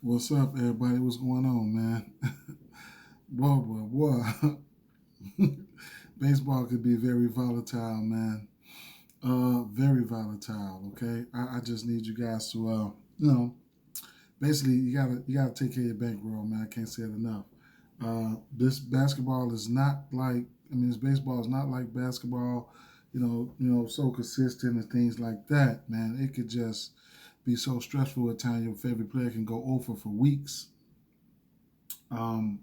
What's up, everybody? What's going on, man? Boy. Baseball could be very volatile, man. Very volatile. Okay, I just need you guys to, basically, you gotta take care of your bankroll, man. I can't say it enough. This basketball is not like, this baseball is not like basketball. So consistent and things like that, man. It could just be so stressful at times. Your favorite player can go over for weeks. Um,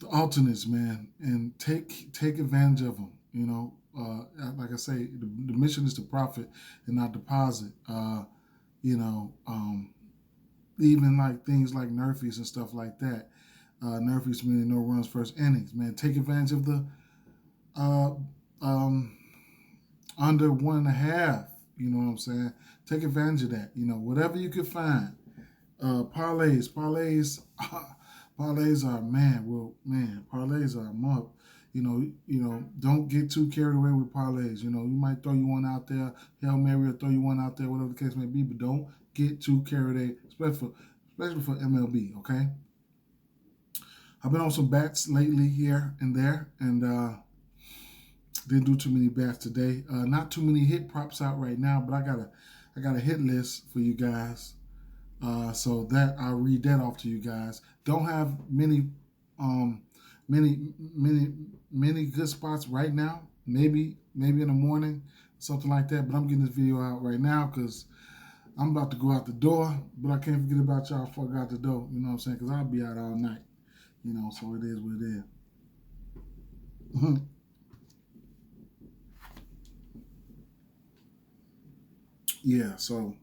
the alternates, man, and take advantage of them. Like I say, the mission is to profit and not deposit. You know, um, Even like things like nerfies and stuff like that. Nerfies meaning no runs first innings. Man, take advantage of the uh, um, under 1.5. You know what I'm saying? Take advantage of that. Whatever you can find. Parlays, parlays are parlays are a month. Don't get too carried away with parlays. You might throw you one out there, Hail Mary, or throw you one out there, whatever the case may be, but don't get too carried away, especially for MLB. Okay, I've been on some bats lately here and there, and didn't do too many bats today. Not too many hit props out right now, but I got a hit list for you guys. So that I'll read that off to you guys. Don't have um, many good spots right now. Maybe in the morning, something like that. But I'm getting this video out right now because I'm about to go out the door. But I can't forget about y'all before I got the door. You know what I'm saying? Because I'll be out all night. So it is what it is. Yeah. So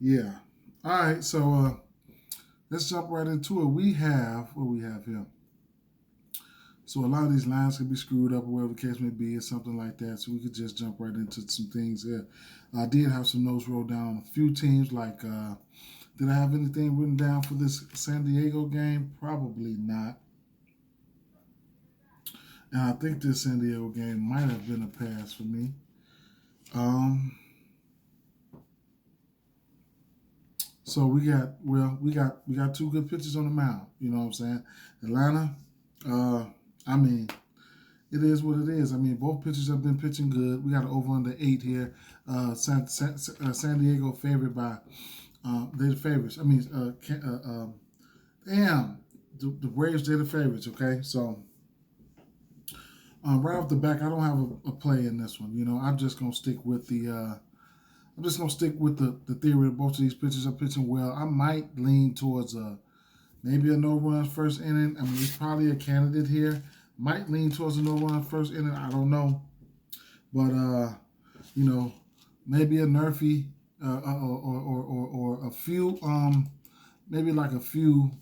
yeah. All right. So let's jump right into it. What we have here. So a lot of these lines could be screwed up or whatever the case may be or something like that. So we could just jump right into some things here. I did have some notes wrote down on a few teams. Like, did I have anything written down for this San Diego game? Probably not. And I think this San Diego game might have been a pass for me. So we got two good pitchers on the mound. You know what I'm saying? Atlanta, I mean, it is what it is. Both pitchers have been pitching good. We got an over under 8 here. San Diego favored by they're the favorites. Damn, the Braves they're the favorites. Okay, so right off the back, I don't have a play in this one. I'm just gonna stick with the. I'm just gonna stick with the theory that both of these pitchers are pitching well. I might lean towards maybe a no run first inning. It's probably a candidate here. Might lean towards a no run first inning. I don't know, but maybe a nerfy or a few maybe like a few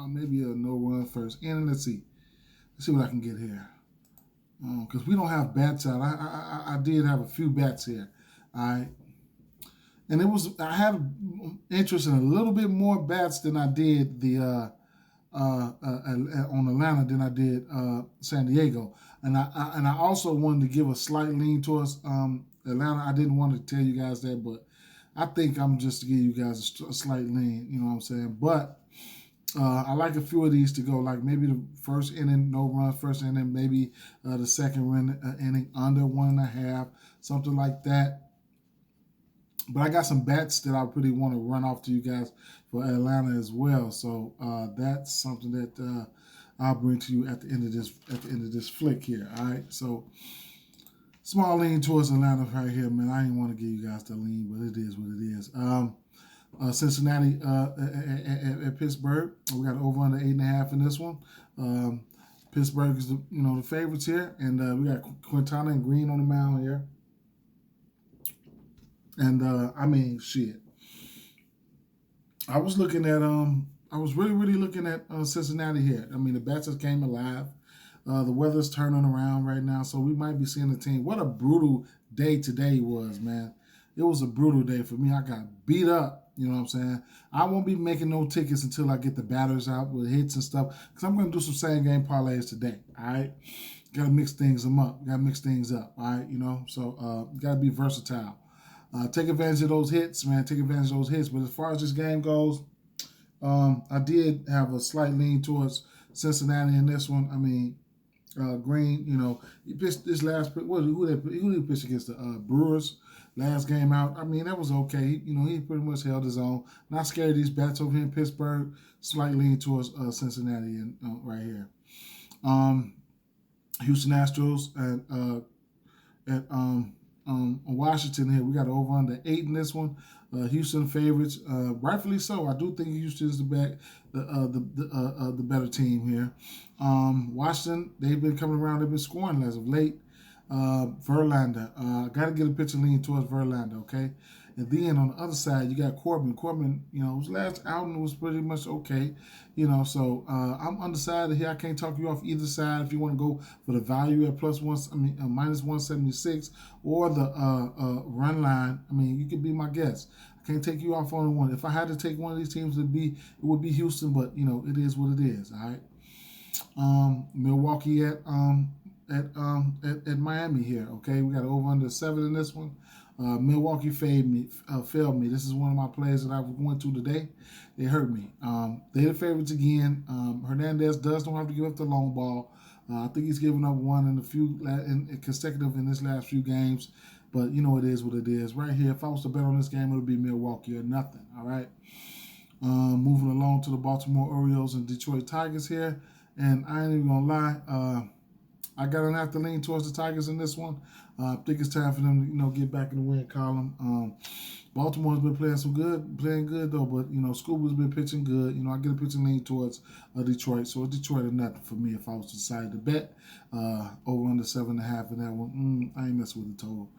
maybe a no run first inning. Let's see what I can get here because we don't have bats out. I did have a few bats here. And I had interest in a little bit more bats than I did on Atlanta than I did San Diego, and I also wanted to give a slight lean towards Atlanta. I didn't want to tell you guys that, but I think I'm just to give you guys a slight lean. You know what I'm saying? But I like a few of these to go, like maybe the first inning no run, first inning maybe the second inning under 1.5, something like that. But I got some bats that I really want to run off to you guys for Atlanta as well. So that's something that I'll bring to you at the end of this flick here. All right. So small lean towards Atlanta right here, man. I didn't want to give you guys the lean, but it is what it is. Cincinnati at Pittsburgh. We got over under 8.5 in this one. Pittsburgh is the favorites here, and we got Quintana and Green on the mound here. And shit. I was looking at I was really looking at Cincinnati here. The bats just came alive. The weather's turning around right now, so we might be seeing the team. What a brutal day today was, man. It was a brutal day for me. I got beat up. You know what I'm saying? I won't be making no tickets until I get the batters out with hits and stuff, because I'm going to do some same game parlays today. All right? Got to mix things up. All right? So got to be versatile. Take advantage of those hits, man. Take advantage of those hits. But as far as this game goes, I did have a slight lean towards Cincinnati in this one. I mean, Green, he pitched this last. Who did he pitch against? The Brewers last game out. I mean, that was okay. He pretty much held his own. Not scared of these bats over here in Pittsburgh. Slight lean towards Cincinnati and right here. Houston Astros at Washington here. We got over under 8 in this one. Houston favorites, rightfully so. I do think Houston is the better team here. Washington, they've been coming around. They've been scoring as of late. Verlander, got to get a pitcher lean towards Verlander, okay? And then on the other side, you got Corbin. Corbin, his last outing was pretty much okay, So I'm undecided here. I can't talk you off either side. If you want to go for the value at minus 176 or the run line, you could be my guest. I can't take you off on one. If I had to take one of these teams, it would be Houston. But it is what it is. All right. Milwaukee at Miami here. Okay, we got over under 7 in this one. Milwaukee failed me. This is one of my plays that I went to today. They hurt me. They're the favorites again. Hernandez don't have to give up the long ball. I think he's given up one in a few consecutive in this last few games. But it is what it is. Right here, if I was to bet on this game, it would be Milwaukee or nothing. All right. Moving along to the Baltimore Orioles and Detroit Tigers here. And I ain't even going to lie. I got to have to lean towards the Tigers in this one. I think it's time for them to, get back in the win column. Baltimore's been playing good though, but Scuba's been pitching good. I get a pitching lean towards Detroit, so Detroit or nothing for me if I was to decide to bet over under 7.5 in that one. I ain't messing with the total.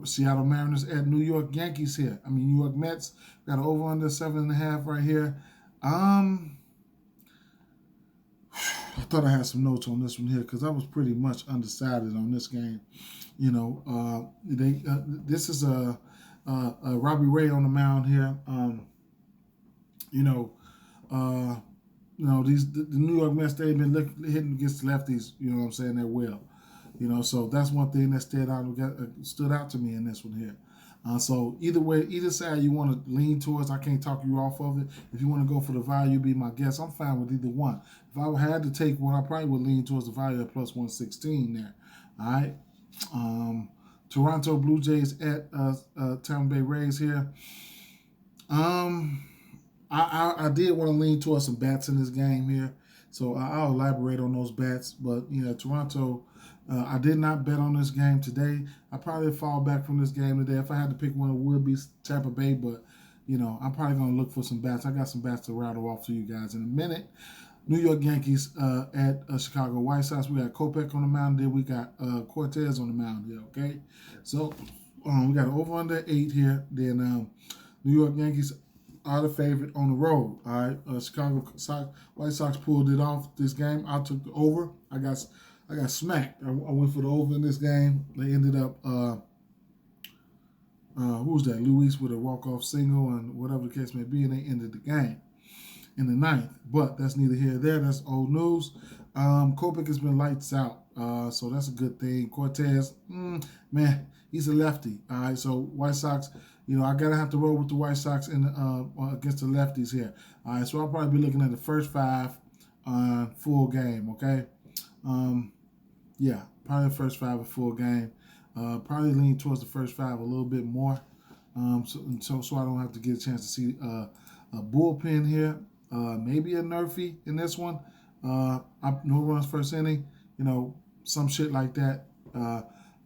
Seattle Mariners at New York Yankees here. New York Mets got an over under 7.5 right here. I thought I had some notes on this one here because I was pretty much undecided on this game. This is a Robbie Ray on the mound here. The New York Mets, they've been hitting against lefties. You know what I'm saying? They're well. So that's one thing that stood out to me in this one here. So either side you want to lean towards, I can't talk you off of it. If you want to go for the value, be my guest. I'm fine with either one. If I had to take one, I probably would lean towards the value at plus 116 there. All right. Toronto Blue Jays at Tampa Bay Rays here. I did want to lean towards some bats in this game here. So I'll elaborate on those bats. But, Toronto, I did not bet on this game today. I probably fall back from this game today. If I had to pick one, it would be Tampa Bay. But, I'm probably going to look for some bats. I got some bats to rattle off to you guys in a minute. New York Yankees at Chicago White Sox. We got Kopech on the mound there. We got Cortez on the mound here, okay? So we got over under 8 here. Then New York Yankees are the favorite on the road, all right? White Sox pulled it off this game. I took the over. I got smacked. I went for the over in this game. They ended up, who was that? Luis with a walk-off single and whatever the case may be, and they ended the game in the 9th. But that's neither here nor there. That's old news. Kopech has been lights out, so that's a good thing. Cortez, man, he's a lefty. All right, so White Sox, I gotta have to roll with the White Sox in against the lefties here. All right, so I'll probably be looking at the first 5 full game. Okay, yeah, probably the first 5 a full game. Probably lean towards the first 5 a little bit more, so I don't have to get a chance to see a bullpen here. Maybe a Nerfy in this one. No runs first inning. Some shit like that.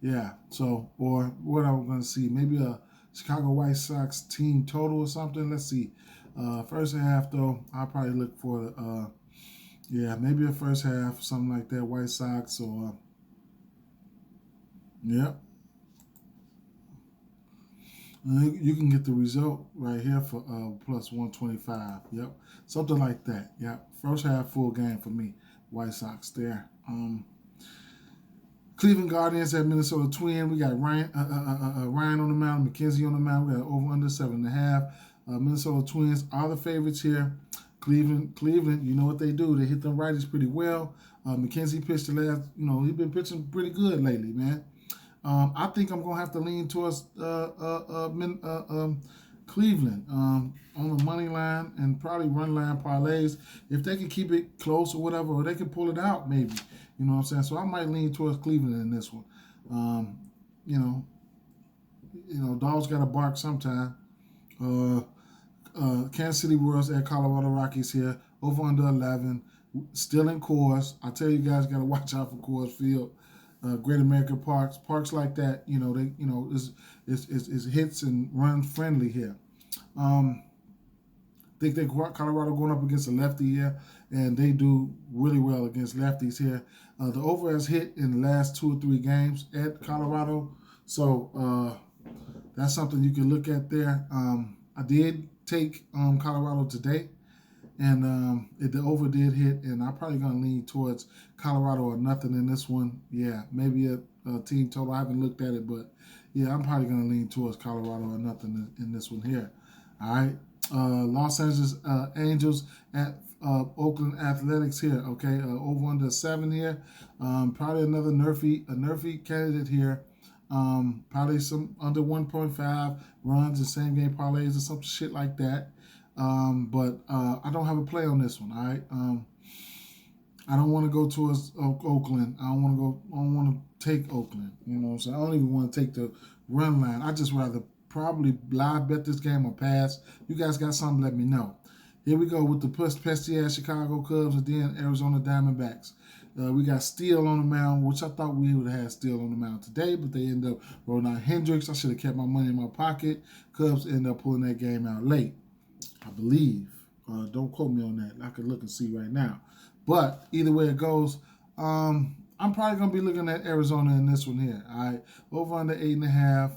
Yeah. So, or what I'm going to see, maybe a Chicago White Sox team total or something. Let's see. First half though, I'll probably look for maybe a first half, something like that. White Sox or yeah. You can get the result right here for plus 125. Yep. Something like that. Yep. First half full game for me. White Sox there. Cleveland Guardians at Minnesota Twins. We got Ryan on the mound, McKenzie on the mound. We got over under 7.5. Minnesota Twins are the favorites here. Cleveland, you know what they do. They hit them righties pretty well. McKenzie pitched the last, he's been pitching pretty good lately, man. I think I'm gonna have to lean towards Cleveland on the money line and probably run line parlays if they can keep it close or whatever, or they can pull it out maybe. You know what I'm saying? So I might lean towards Cleveland in this one. Um, you know, dogs got to bark sometime. Uh, Kansas City Royals at Colorado Rockies here. Over under 11. Still in Coors. I tell you guys got to watch out for Coors Field. Great American parks like that. Is hits and run friendly here. Think that Colorado going up against a lefty here, and they do really well against lefties here. The over has hit in the last 2 or 3 games at Colorado, so that's something you can look at there. I did take Colorado today, and the over did hit, and I'm probably going to lean towards Colorado or nothing in this one. Yeah, maybe a team total. I haven't looked at it, but yeah, I'm probably going to lean towards Colorado or nothing in this one here. All right. Los Angeles Angels at Oakland Athletics here. Okay, over under 7 here. Probably another nerfy candidate here. Probably some under 1.5 runs and same game parlays or some shit like that. But I don't have a play on this one. All right. I don't want to go towards Oakland. I don't want to take Oakland. You know what I'm saying? I don't even want to take the run line. I just rather probably live bet this game or pass. You guys got something, let me know. Here we go with the pesty-ass Chicago Cubs and then Arizona Diamondbacks. We got Steele on the mound, which I thought we would have had Steele on the mound today, but they end up rolling out Hendricks. I should have kept my money in my pocket. Cubs end up pulling that game out late, I believe. Don't quote me on that. I could look and see right now. But either way it goes, I'm probably going to be looking at Arizona in this one here. All right, over under 8.5.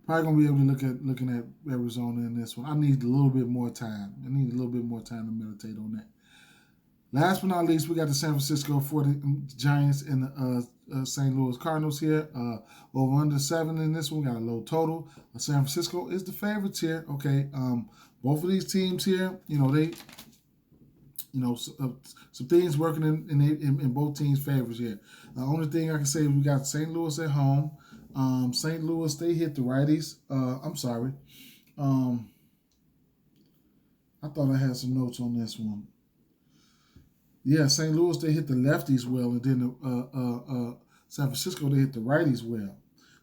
Probably gonna be able to looking at Arizona in this one. I need a little bit more time. I need a little bit more time to meditate on that. Last but not least, we got the San Francisco 40 Giants and the St. Louis Cardinals here. Over under 7 in this one. Got a low total. San Francisco is the favorites here. Okay. Both of these teams here, they, some things working in both teams' favors here. The only thing I can say is we got St. Louis at home. St. Louis, they hit the righties. I'm sorry. I thought I had some notes on this one. Yeah, St. Louis, they hit the lefties well, and then San Francisco, they hit the righties well.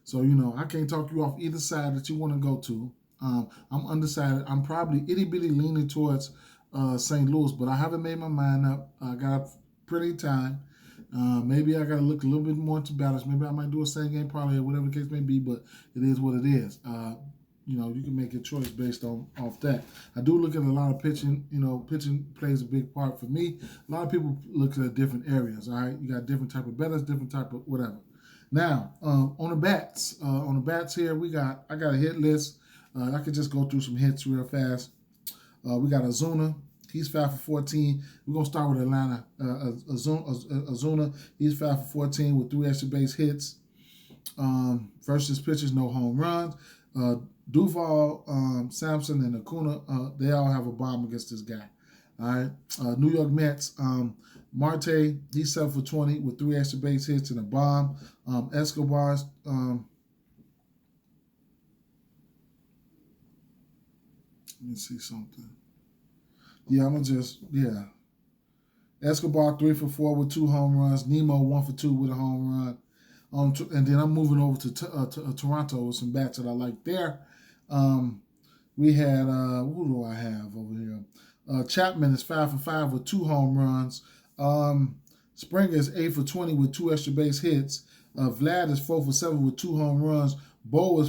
So, I can't talk you off either side that you want to go to. I'm undecided. I'm probably itty-bitty leaning towards St. Louis, but I haven't made my mind up. I got plenty of time. Maybe I got to look a little bit more into balance. Maybe I might do a same game parlay or whatever the case may be, but it is what it is. You can make your choice based off that. I do look at a lot of pitching. Pitching plays a big part for me. A lot of people look at different areas, all right? You got different type of bettors, different type of whatever. Now, on the bats here, I got a hit list. I could just go through some hits real fast. We got Ozuna. He's 5 for 14. We're going to start with Atlanta. Ozuna, he's 5 for 14 with 3 extra base hits. Versus pitchers, no home runs. Duval, Sampson, and Acuna, they all have a bomb against this guy. All right. New York Mets, Marte, he's 7 for 20 with 3 extra base hits and a bomb. Escobar, let me see something. Yeah, Escobar 3 for 4 with 2 home runs. Nemo 1 for 2 with a home run. And then I'm moving over to Toronto with some bats that I like there. We had who do I have over here? Chapman is 5 for 5 with 2 home runs. Springer is 8 for 20 with 2 extra base hits. Vlad is 4 for 7 with 2 home runs. Bo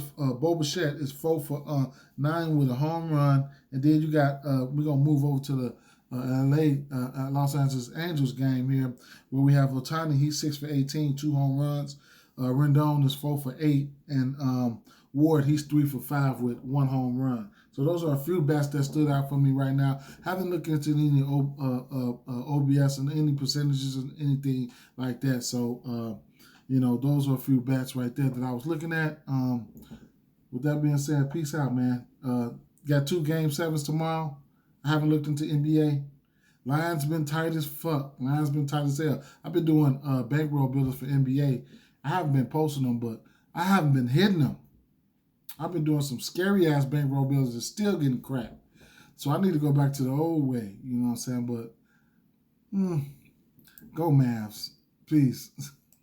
Bichette is 4 for 9 with a home run. And then you got we're gonna move over to the Los Angeles Angels game here, where we have Ohtani. He's 6 for 18, 2 home runs. Rendon is 4 for 8, and Ward, he's 3 for 5 with 1 home run. So those are a few bats that stood out for me right now. Haven't looked into any OBS and any percentages and anything like that. So those are a few bats right there that I was looking at. With that being said, peace out, man. Got 2 Game 7s tomorrow. I haven't looked into NBA. Line's been tight as fuck. Line's been tight as hell. I've been doing bankroll builders for NBA, I haven't been posting them, but I haven't been hitting them. I've been doing some scary ass bankroll bills that's still getting crap. So I need to go back to the old way. You know what I'm saying? But go Mavs, please.